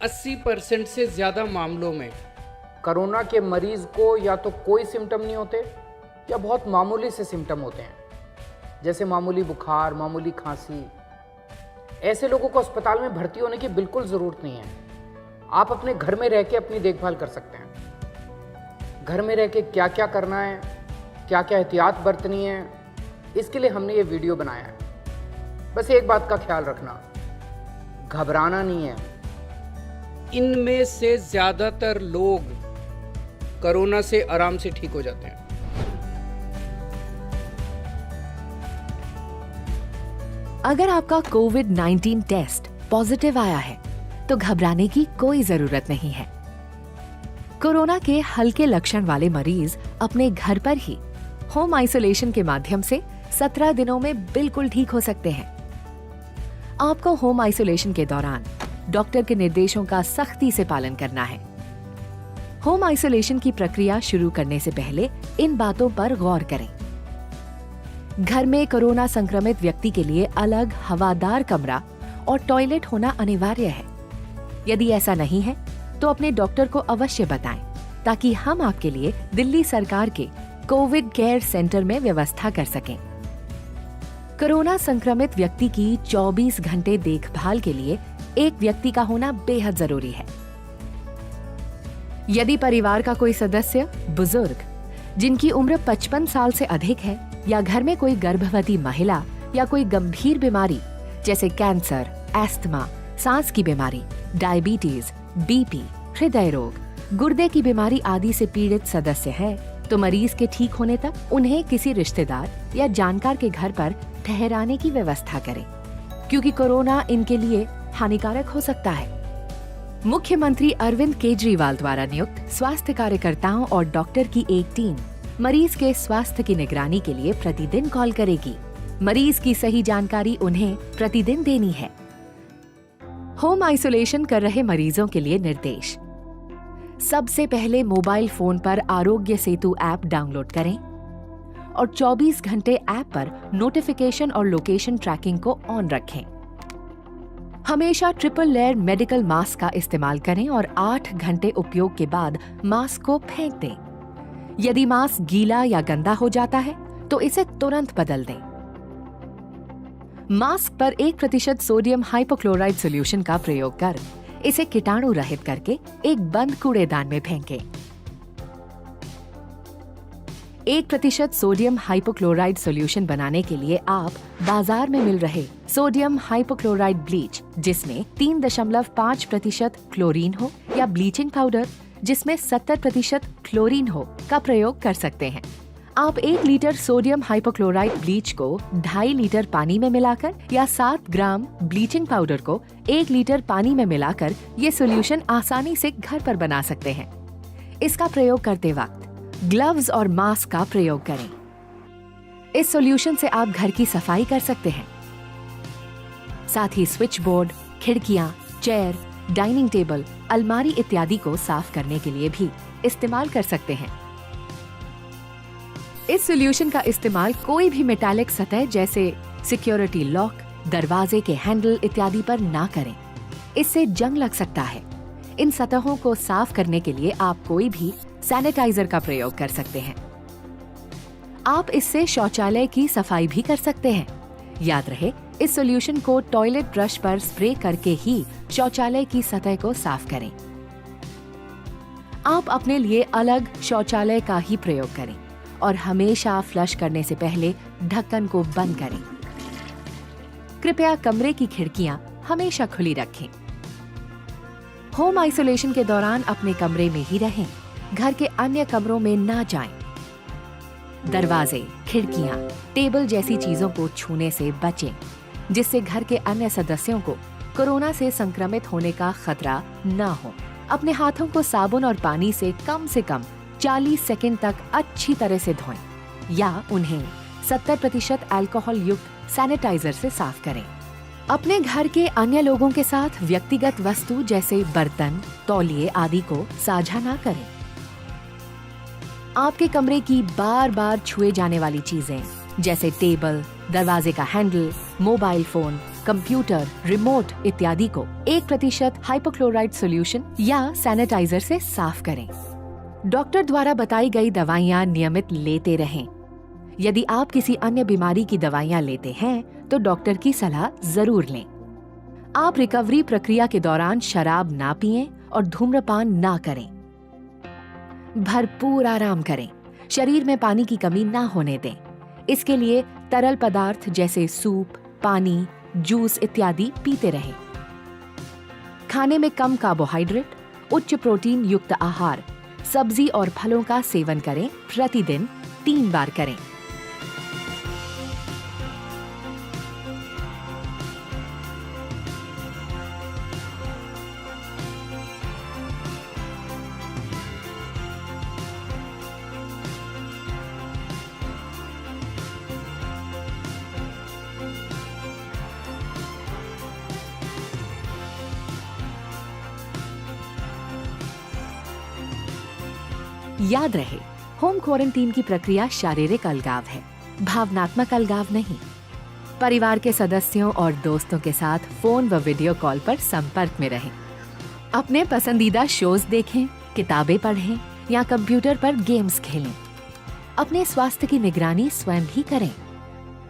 80% से ज़्यादा मामलों में कोरोना के मरीज को या तो कोई सिम्टम नहीं होते या बहुत मामूली से सिम्टम होते हैं, जैसे मामूली बुखार, मामूली खांसी। ऐसे लोगों को अस्पताल में भर्ती होने की बिल्कुल ज़रूरत नहीं है। आप अपने घर में रह के अपनी देखभाल कर सकते हैं। घर में रह के क्या क्या करना है, क्या क्या एहतियात बरतनी है, इसके लिए हमने ये वीडियो बनाया है। बस एक बात का ख्याल रखना, घबराना नहीं है। इनमें से ज़्यादातर लोग कोरोना से आराम से ठीक हो जाते हैं। अगर आपका कोविड-19 टेस्ट पॉजिटिव आया है तो घबराने की कोई जरूरत नहीं है। कोरोना के हल्के लक्षण वाले मरीज अपने घर पर ही होम आइसोलेशन के माध्यम से 17 दिनों में बिल्कुल ठीक हो सकते हैं। आपको होम आइसोलेशन के दौरान डॉक्टर के निर्देशों का सख्ती से पालन करना है। होम आइसोलेशन की प्रक्रिया शुरू करने से पहले इन बातों पर गौर करें। घर में कोरोना संक्रमित व्यक्ति के लिए अलग हवादार कमरा और टॉयलेट होना अनिवार्य है। यदि ऐसा नहीं है तो अपने डॉक्टर को अवश्य बताएं ताकि हम आपके लिए दिल्ली सरकार के कोविड केयर सेंटर में व्यवस्था कर सकें। कोरोना संक्रमित व्यक्ति की 24 घंटे देखभाल के लिए एक व्यक्ति का होना बेहद जरूरी है। यदि परिवार का कोई सदस्य बुजुर्ग, जिनकी उम्र 55 साल से अधिक है, या घर में कोई गर्भवती महिला या कोई गंभीर बीमारी जैसे कैंसर, एस्थमा, सांस की बीमारी, डायबिटीज, बीपी, हृदय रोग, गुर्दे की बीमारी आदि से पीड़ित सदस्य है तो मरीज के ठीक होने तक उन्हें किसी रिश्तेदार या जानकार के घर पर ठहराने की व्यवस्था करें, क्योंकि कोरोना इनके लिए हानिकारक हो सकता है। मुख्यमंत्री अरविंद केजरीवाल द्वारा नियुक्त स्वास्थ्य कार्यकर्ताओं और डॉक्टर की एक टीम मरीज के स्वास्थ्य की निगरानी के लिए प्रतिदिन कॉल करेगी। मरीज की सही जानकारी उन्हें प्रतिदिन देनी है। होम आइसोलेशन कर रहे मरीजों के लिए निर्देश। सबसे पहले मोबाइल फोन पर आरोग्य सेतु ऐप डाउनलोड करें और 24 घंटे ऐप पर नोटिफिकेशन और लोकेशन ट्रैकिंग को ऑन रखें। हमेशा ट्रिपल लेयर मेडिकल मास्क का इस्तेमाल करें और 8 घंटे उपयोग के बाद मास्क को फेंक दें। यदि मास्क गीला या गंदा हो जाता है तो इसे तुरंत बदल दें। मास्क पर 1% सोडियम हाइपोक्लोराइड सॉल्यूशन का प्रयोग कर इसे कीटाणु रहित करके एक बंद कूड़ेदान में फेंकें। 1% सोडियम हाइपोक्लोराइड सॉल्यूशन बनाने के लिए आप बाजार में मिल रहे सोडियम हाइपोक्लोराइड ब्लीच, जिसमें 3.5% क्लोरीन हो, या ब्लीचिंग पाउडर जिसमें 70% क्लोरीन हो, का प्रयोग कर सकते हैं। आप 1 लीटर सोडियम हाइपोक्लोराइड ब्लीच को 2.5 लीटर पानी में मिलाकर या 7 ग्राम ब्लीचिंग पाउडर को 1 लीटर पानी में मिलाकर ये सॉल्यूशन आसानी से घर पर बना सकते हैं। इसका प्रयोग करते वक्त ग्लव्स और मास्क का प्रयोग करें। इस सॉल्यूशन से आप घर की सफाई कर सकते हैं। साथ ही स्विच बोर्ड, खिड़कियां, चेयर, डाइनिंग टेबल, अलमारी इत्यादि को साफ करने के लिए भी इस्तेमाल कर सकते हैं। इस सॉल्यूशन का इस्तेमाल कोई भी मेटालिक सतह जैसे सिक्योरिटी लॉक, दरवाजे के हैंडल इत्यादि पर ना करें। इससे जंग लग सकता है। इन सतहों को साफ करने के लिए आप कोई भी सैनिटाइजर का प्रयोग कर सकते हैं। आप इससे शौचालय की सफाई भी कर सकते हैं। याद रहे, इस सॉल्यूशन को टॉयलेट ब्रश पर स्प्रे करके ही शौचालय की सतह को साफ करें। आप अपने लिए अलग शौचालय का ही प्रयोग करें और हमेशा फ्लश करने से पहले ढक्कन को बंद करें। कृपया कमरे की खिड़कियां हमेशा खुली रखें। होम आइसोलेशन के दौरान अपने कमरे में ही रहें, घर के अन्य कमरों में ना जाएं। दरवाजे, खिड़कियां, टेबल जैसी चीजों को छूने से बचें, जिससे घर के अन्य सदस्यों को कोरोना से संक्रमित होने का खतरा न हो। अपने हाथों को साबुन और पानी से कम 40 सेकंड तक अच्छी तरह से धोएं या उन्हें 70% अल्कोहल युक्त सैनिटाइजर से साफ करें। अपने घर के अन्य लोगों के साथ व्यक्तिगत वस्तु जैसे बर्तन, तौलिए आदि को साझा ना करें। आपके कमरे की बार बार छुए जाने वाली चीजें जैसे टेबल, दरवाजे का handle, mobile phone, computer, remote इत्यादि को 1% हाइपोक्लोराइड सॉल्यूशन या सैनिटाइजर से साफ करें। डॉक्टर द्वारा बताई गई दवाइयाँ नियमित लेते रहें। यदि आप किसी अन्य बीमारी की दवाइयाँ लेते हैं तो डॉक्टर की सलाह जरूर लें। आप रिकवरी प्रक्रिया के दौरान शराब ना पिएं और धूम्रपान ना करें। भरपूर आराम करें। शरीर में पानी की कमी ना होने दें। इसके लिए तरल पदार्थ जैसे सूप, पानी, जूस इत्यादि पीते रहें। खाने में कम कार्बोहाइड्रेट, उच्च प्रोटीन युक्त आहार, सब्जी और फलों का सेवन करें। प्रतिदिन 3 बार करें। याद रहे, होम क्वारंटीन की प्रक्रिया शारीरिक अलगाव है, भावनात्मक अलगाव नहीं। परिवार के सदस्यों और दोस्तों के साथ फोन व वीडियो कॉल पर संपर्क में रहें। अपने पसंदीदा शोज देखें, किताबें पढ़ें या कंप्यूटर पर गेम्स खेलें। अपने स्वास्थ्य की निगरानी स्वयं भी करें।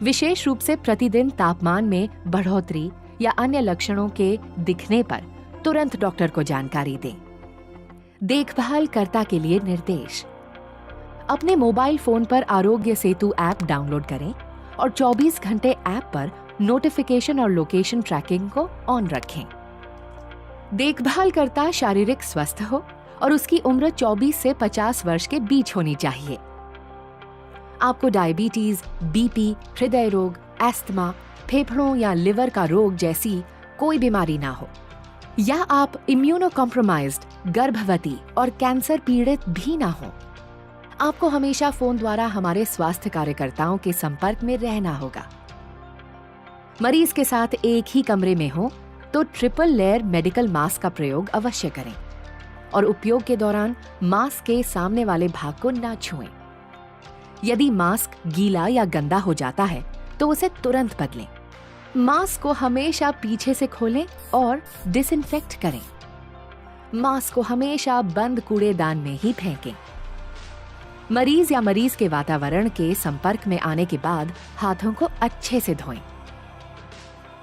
विशेष रूप से प्रतिदिन तापमान में बढ़ोतरी या अन्य लक्षणों के दिखने पर तुरंत डॉक्टर को जानकारी दें। देखभाल कर्ता के लिए निर्देश। अपने मोबाइल फोन पर आरोग्य सेतु ऐप डाउनलोड करें और 24 घंटे ऐप पर नोटिफिकेशन और लोकेशन ट्रैकिंग को ऑन रखें। देखभाल कर्ता शारीरिक स्वस्थ हो और उसकी उम्र 24 से 50 वर्ष के बीच होनी चाहिए। आपको डायबिटीज, बीपी, हृदय रोग, एस्थमा, फेफड़ों या लिवर का रोग जैसी कोई बीमारी ना हो, या आप इम्यूनो कॉम्प्रोमाइज्ड, गर्भवती और कैंसर पीड़ित भी ना हो। आपको हमेशा फोन द्वारा हमारे स्वास्थ्य कार्यकर्ताओं के संपर्क में रहना होगा। मरीज के साथ एक ही कमरे में हो तो ट्रिपल लेयर मेडिकल मास्क का प्रयोग अवश्य करें और उपयोग के दौरान मास्क के सामने वाले भाग को ना छुएं। यदि मास्क गीला या गंदा हो जाता है तो उसे तुरंत बदलें। मास्क को हमेशा पीछे से खोलें और डिसइंफेक्ट करें। मास्क को हमेशा बंद कूड़ेदान में ही फेंकें। मरीज या मरीज के वातावरण के संपर्क में आने के बाद हाथों को अच्छे से धोएं।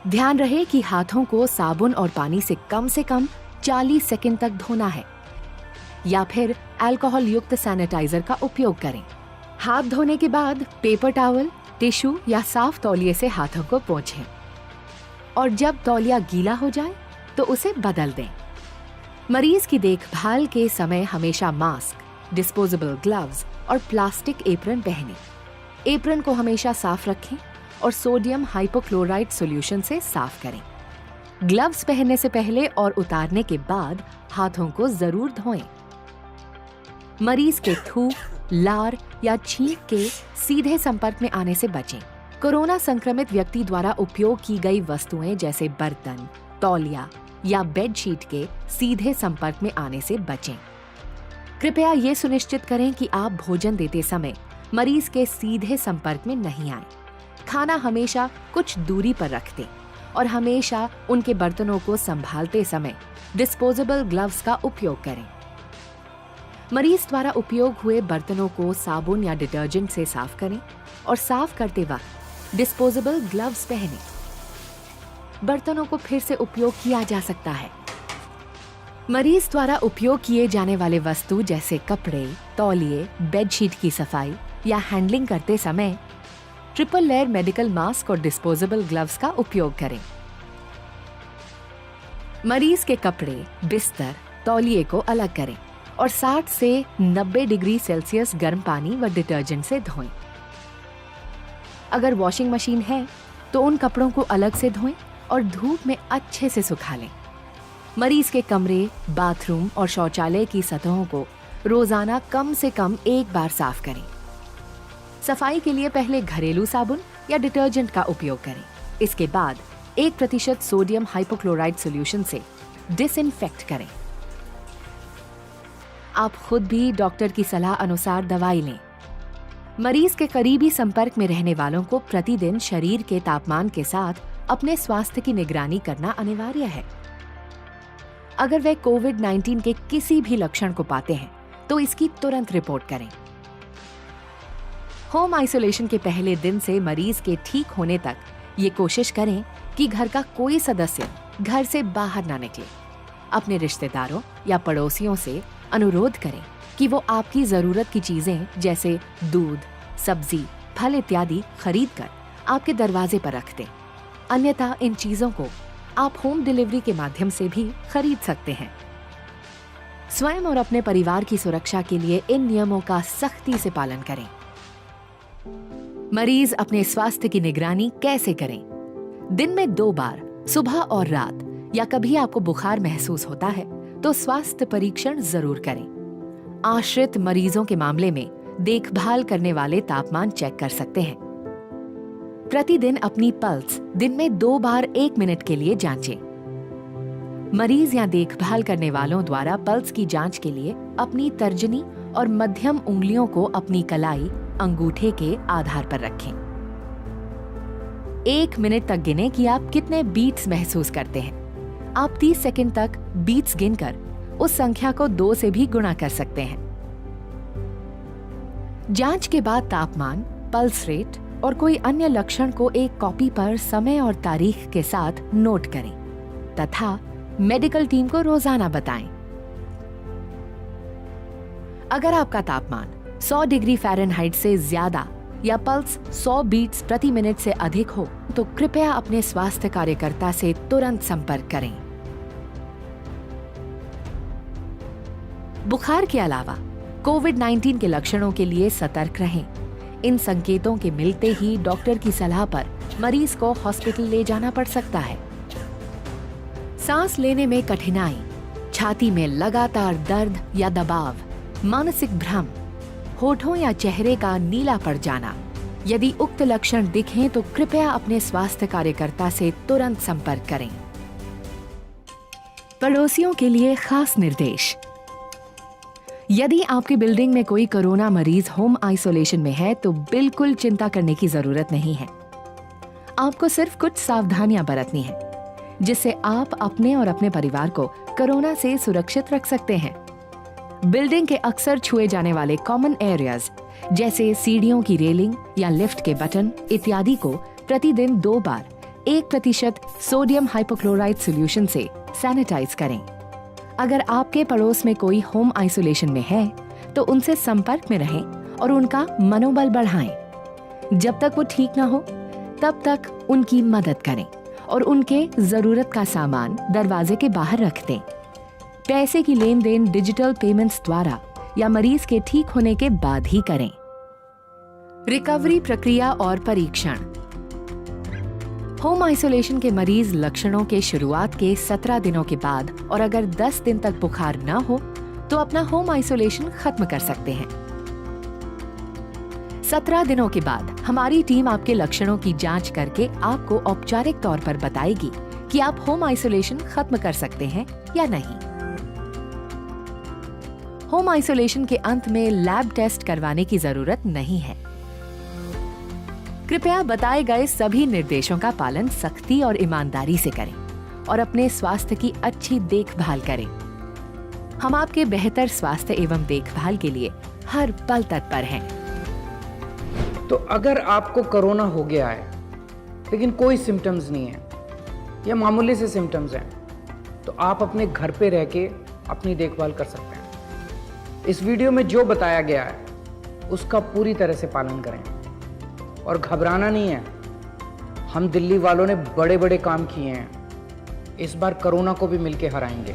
ध्यान रहे कि हाथों को साबुन और पानी से कम 40 सेकंड तक धोना है या फिर अल्कोहल युक्त सैनिटाइजर का उपयोग करें। हाथ धोने के बाद पेपर टॉवल, टिश्यू या साफ तौलिए से हाथों को पोंछें और जब तौलिया गीला हो जाए तो उसे बदल दें। मरीज की देखभाल के समय हमेशा मास्क, डिस्पोजेबल ग्लव्स और प्लास्टिक एप्रन पहनें। एप्रन को हमेशा साफ रखें और सोडियम हाइपोक्लोराइड सॉल्यूशन से साफ करें। ग्लव्स पहनने से पहले और उतारने के बाद हाथों को जरूर धोएं। मरीज के थूक, लार या छींक के सीधे संपर्क में आने से बचें। कोरोना संक्रमित व्यक्ति द्वारा उपयोग की गई वस्तुएं जैसे बर्तन, तौलिया या बेडशीट के सीधे संपर्क में आने से बचें। कृपया ये सुनिश्चित करें कि आप भोजन देते समय मरीज के सीधे संपर्क में नहीं आए। खाना हमेशा कुछ दूरी पर रख दें और हमेशा उनके बर्तनों को संभालते समय डिस्पोजेबल ग्लव्स का उपयोग करें। मरीज द्वारा उपयोग हुए बर्तनों को साबुन या डिटर्जेंट से साफ करें और साफ करते वक्त डिस्पोजेबल ग्लव्स पहनें। बर्तनों को फिर से उपयोग किया जा सकता है। मरीज द्वारा उपयोग किए जाने वाले वस्तु जैसे कपड़े, तौलिए, बेडशीट की सफाई या हैंडलिंग करते समय ट्रिपल लेयर मेडिकल मास्क और डिस्पोजेबल ग्लव्स का उपयोग करें। मरीज के कपड़े, बिस्तर, तौलिए को अलग करें और 60 से 90 डिग्री सेल्सियस गर्म पानी व डिटर्जेंट से धोएं। अगर वॉशिंग मशीन है तो उन कपड़ों को अलग से धोएं और धूप में अच्छे से सुखा लें। मरीज के कमरे, बाथरूम और शौचालय की सतहों को रोजाना कम से कम 1 बार साफ करें। सफाई के लिए पहले घरेलू साबुन या डिटर्जेंट का उपयोग करें। इसके बाद 1% सोडियम हाइपोक्लोराइड सॉल्यूशन से डिसइंफेक्ट करें। आप खुद भी डॉक्टर की सलाह अनुसार दवाई लें। मरीज के करीबी संपर्क में रहने वालों को प्रतिदिन शरीर के तापमान के साथ अपने स्वास्थ्य की निगरानी करना अनिवार्य है। अगर वे कोविड-19 के किसी भी लक्षण को पाते हैं तो इसकी तुरंत रिपोर्ट करें। होम आइसोलेशन के पहले दिन से मरीज के ठीक होने तक ये कोशिश करें कि घर का कोई सदस्य घर से बाहर ना निकले। अपने रिश्तेदारों या पड़ोसियों से अनुरोध करें कि वो आपकी जरूरत की चीजें जैसे दूध, सब्जी, फल इत्यादि खरीद कर आपके दरवाजे पर रख दें। अन्यथा इन चीजों को आप होम डिलीवरी के माध्यम से भी खरीद सकते हैं। स्वयं और अपने परिवार की सुरक्षा के लिए इन नियमों का सख्ती से पालन करें। मरीज अपने स्वास्थ्य की निगरानी कैसे करें? दिन में 2 बार, सुबह और रात, या कभी आपको बुखार महसूस होता है तो स्वास्थ्य परीक्षण जरूर करें। आश्रित मरीजों के मामले में देखभाल करने वाले तापमान चेक कर सकते हैं। प्रतिदिन अपनी पल्स दिन में 2 बार 1 मिनट के लिए जांचें। मरीज या देखभाल करने वालों द्वारा पल्स की जांच के लिए अपनी तर्जनी और मध्यम उंगलियों को अपनी कलाई, अंगूठे के आधार पर रखें। 1 मिनट तक गिनें कि आप कितने बीट्स महसूस करते हैं। आप 30 सेकंड तक बीट्स गिनकर उस संख्या को 2 से भी गुणा कर सकते हैं। जांच के बाद तापमान, पल्स रेट और कोई अन्य लक्षण को एक कॉपी पर समय और तारीख के साथ नोट करें तथा मेडिकल टीम को रोजाना बताएं। अगर आपका तापमान 100 डिग्री फ़ारेनहाइट से ज्यादा या पल्स 100 बीट्स प्रति मिनट से अधिक हो तो कृपया अपने स्वास्थ्य कार्यकर्ता से तुरंत संपर्क करें। बुखार के अलावा कोविड-19 के लक्षणों के लिए सतर्क रहें। इन संकेतों के मिलते ही डॉक्टर की सलाह पर मरीज को हॉस्पिटल ले जाना पड़ सकता है। सांस लेने में कठिनाई, छाती में लगातार दर्द या दबाव, मानसिक भ्रम, होठों या चेहरे का नीला पड़ जाना, यदि उक्त लक्षण दिखें तो कृपया अपने स्वास्थ्य कार्यकर्ता से तुरंत संपर्क करें। पड़ोसियों के लिए खास निर्देश। यदि आपकी बिल्डिंग में कोई कोरोना मरीज होम आइसोलेशन में है तो बिल्कुल चिंता करने की जरूरत नहीं है। आपको सिर्फ कुछ सावधानियां बरतनी है जिससे आप अपने और अपने परिवार को कोरोना से सुरक्षित रख सकते हैं। बिल्डिंग के अक्सर छुए जाने वाले कॉमन एरियाज जैसे सीढ़ियों की रेलिंग या लिफ्ट के बटन इत्यादि को प्रतिदिन 2 बार 1% सोडियम हाइपोक्लोराइड सॉल्यूशन से सैनिटाइज करें। अगर आपके पड़ोस में कोई होम आइसोलेशन में है तो उनसे संपर्क में रहें और उनका मनोबल बढ़ाएं। जब तक वो ठीक ना हो तब तक उनकी मदद करें और उनके जरूरत का सामान दरवाजे के बाहर रख दें। पैसे की लेन देन डिजिटल पेमेंट्स द्वारा या मरीज के ठीक होने के बाद ही करें। रिकवरी प्रक्रिया और परीक्षण। होम आइसोलेशन के मरीज लक्षणों के शुरुआत के 17 दिनों के बाद और अगर 10 दिन तक बुखार न हो तो अपना होम आइसोलेशन खत्म कर सकते हैं। 17 दिनों के बाद हमारी टीम आपके लक्षणों की जांच करके आपको औपचारिक तौर पर बताएगी कि आप होम आइसोलेशन खत्म कर सकते हैं या नहीं। होम आइसोलेशन के अंत में लैब टेस्ट करवाने की जरूरत नहीं है। कृपया बताए गए सभी निर्देशों का पालन सख्ती और ईमानदारी से करें और अपने स्वास्थ्य की अच्छी देखभाल करें। हम आपके बेहतर स्वास्थ्य एवं देखभाल के लिए हर पल तत्पर हैं। तो अगर आपको कोरोना हो गया है लेकिन कोई सिम्टम्स नहीं है या मामूली से सिम्टम्स हैं तो आप अपने घर पे रह के अपनी देखभाल कर सकते हैं। इस वीडियो में जो बताया गया है उसका पूरी तरह से पालन करें और घबराना नहीं है। हम दिल्ली वालों ने बड़े बड़े काम किए हैं, इस बार कोरोना को भी मिलके हराएंगे।